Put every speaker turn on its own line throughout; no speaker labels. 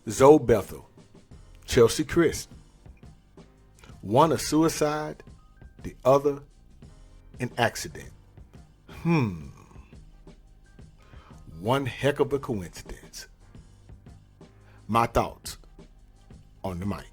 Zoe Bethel, Cheslie Kryst. One a suicide, the other an accident. One heck of a coincidence. My thoughts on the mic.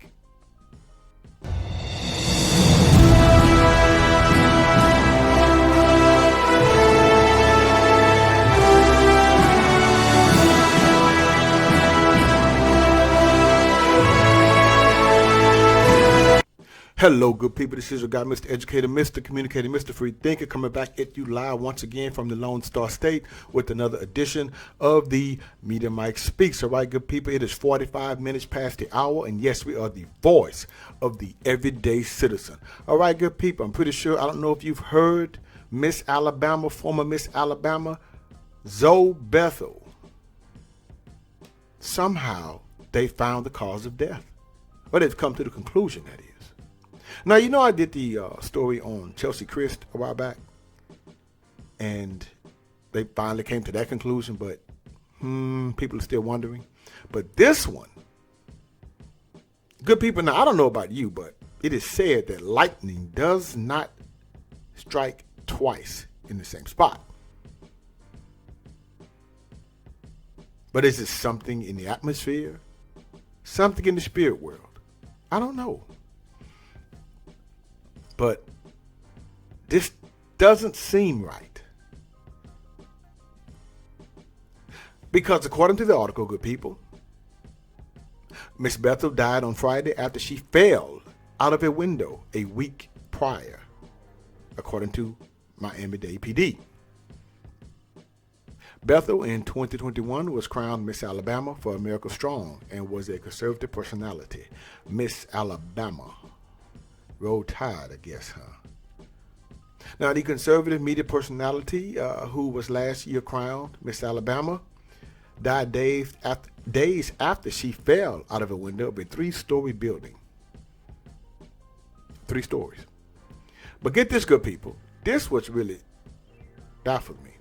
Hello, good people. This is your guy, Mr. Educator, Mr. Communicator, Mr. Free Thinker, coming back at you live once again from the Lone Star State with another edition of the Media Mike Speaks. All right, good people, it is 45 minutes past the hour, and yes, we are the voice of the everyday citizen. All right, good people, I'm pretty sure, I don't know if you've heard Miss Alabama, former Miss Alabama, Zoe Bethel. Somehow, they found the cause of death. Or they've come to the conclusion, that is. Now, you know I did the story on Cheslie Kryst a while back, and they finally came to that conclusion, but people are still wondering. But this one, good people, now I don't know about you, but it is said that lightning does not strike twice in the same spot. But is it something in the atmosphere? Something in the spirit world? I don't know. But this doesn't seem right. Because according to the article, good people, Miss Bethel died on Friday after she fell out of a window a week prior, according to Miami-Dade PD. Bethel in 2021 was crowned Miss Alabama for America Strong and was a conservative personality. Miss Alabama. Roll Tide, I guess, huh? Now, the conservative media personality who was last year crowned Miss Alabama died days after she fell out of a window of a 3-story building. 3 stories. But get this, good people. This was really baffled me.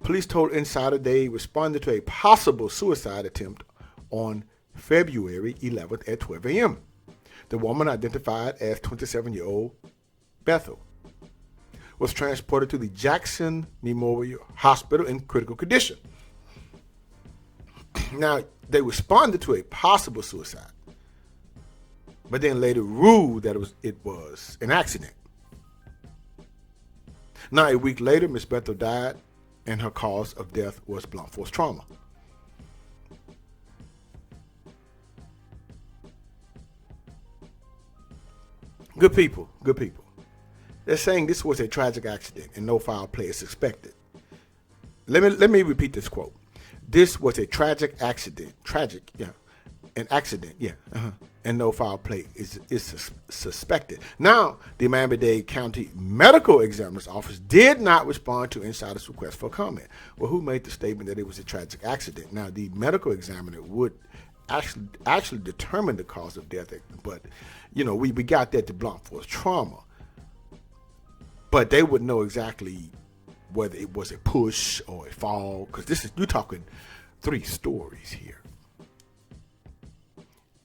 Police told Insider they responded to a possible suicide attempt on February 11th at 12 a.m. The woman, identified as 27-year-old Bethel, was transported to the Jackson Memorial Hospital in critical condition. Now, they responded to a possible suicide, but then later ruled that it was an accident. Now, a week later, Miss Bethel died, and her cause of death was blunt force trauma. Good people, good people. They're saying this was a tragic accident and no foul play is suspected. Let me repeat this quote. This was a tragic accident. An accident, and no foul play is suspected. Now, the Miami-Dade County Medical Examiner's Office did not respond to Insider's request for comment. Well, who made the statement that it was a tragic accident? Now, the medical examiner would actually determine the cause of death, but we got that to blunt force trauma, but they would know exactly whether it was a push or a fall, because you're talking 3 stories here.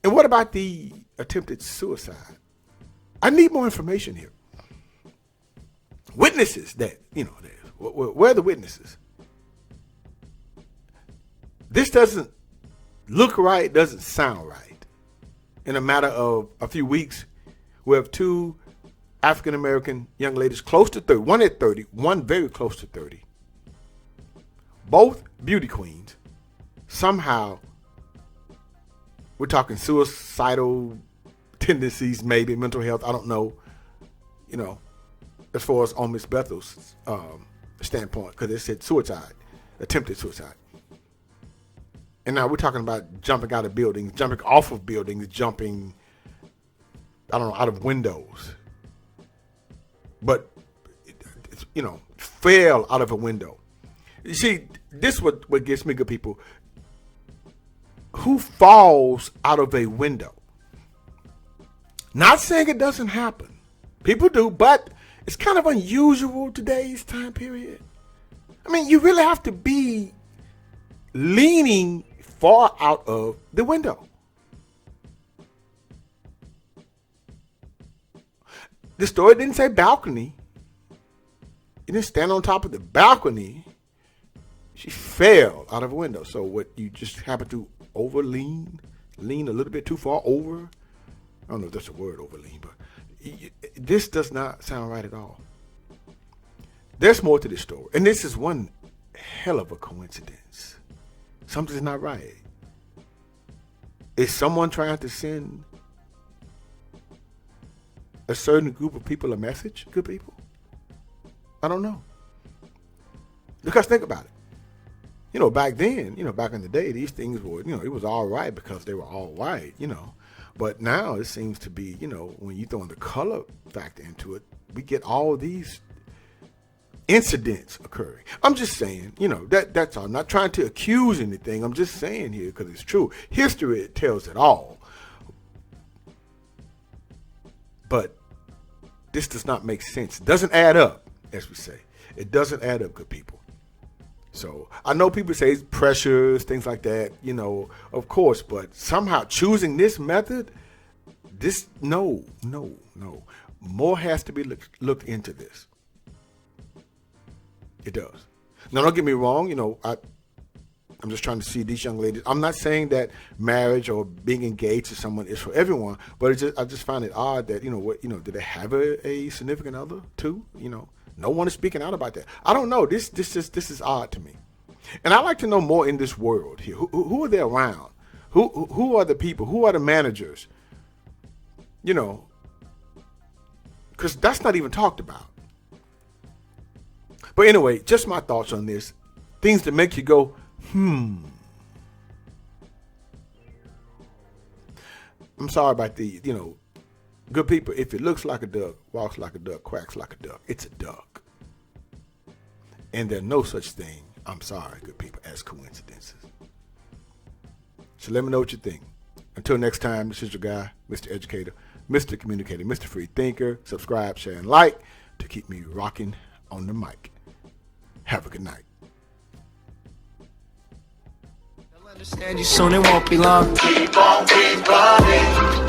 And what about the attempted suicide? I need more information here. Witnesses where are the witnesses? This doesn't look right, doesn't sound right. In a matter of a few weeks, we have 2 African-American young ladies close to 30, one at 30, one very close to 30. Both beauty queens. Somehow, we're talking suicidal tendencies, maybe mental health, I don't know, as far as on Miss Bethel's standpoint, because it said suicide, attempted suicide. And now we're talking about jumping out of buildings, jumping off of buildings, jumping, out of windows. But, fell out of a window. You see, this is what gets me, good people. Who falls out of a window? Not saying it doesn't happen. People do, but it's kind of unusual today's time period. I mean, you really have to be leaning far out of the window. The story didn't say balcony. It didn't stand on top of the balcony. She fell out of a window. So what, you just happened to lean a little bit too far over? I don't know if that's a word, overlean, but this does not sound right at all. There's more to this story. And this is one hell of a coincidence. Something's not right. Is someone trying to send a certain group of people a message, good people? I don't know. Because think about it. You know, back then, back in the day, these things were, it was all right because they were all white, But now it seems to be, when you throw in the color factor into it, we get all these incidents occurring. I'm just saying, that's all. I'm not trying to accuse anything. I'm just saying here because it's true. History tells it all. But this does not make sense. It doesn't add up, as we say. It doesn't add up, good people. So I know people say pressures, things like that, of course, but somehow choosing this method, no. More has to be looked into this. It does. Now, don't get me wrong, I'm just trying to see these young ladies. I'm not saying that marriage or being engaged to someone is for everyone, but I just find it odd that, do they have a significant other too? No one is speaking out about that. I don't know. This is odd to me, and I like to know more in this world here. Who are they around? Who are the people? Who are the managers? Because that's not even talked about. But anyway, just my thoughts on this. Things that make you go, I'm sorry about the, good people, if it looks like a duck, walks like a duck, quacks like a duck, it's a duck. And there's no such thing, I'm sorry, good people, as coincidences. So let me know what you think. Until next time, this is your guy, Mr. Educator, Mr. Communicator, Mr. Free Thinker. Subscribe, share, and like to keep me rocking on the mic. Have a good night.
Understand you soon, it won't be long. Keep on, keep running.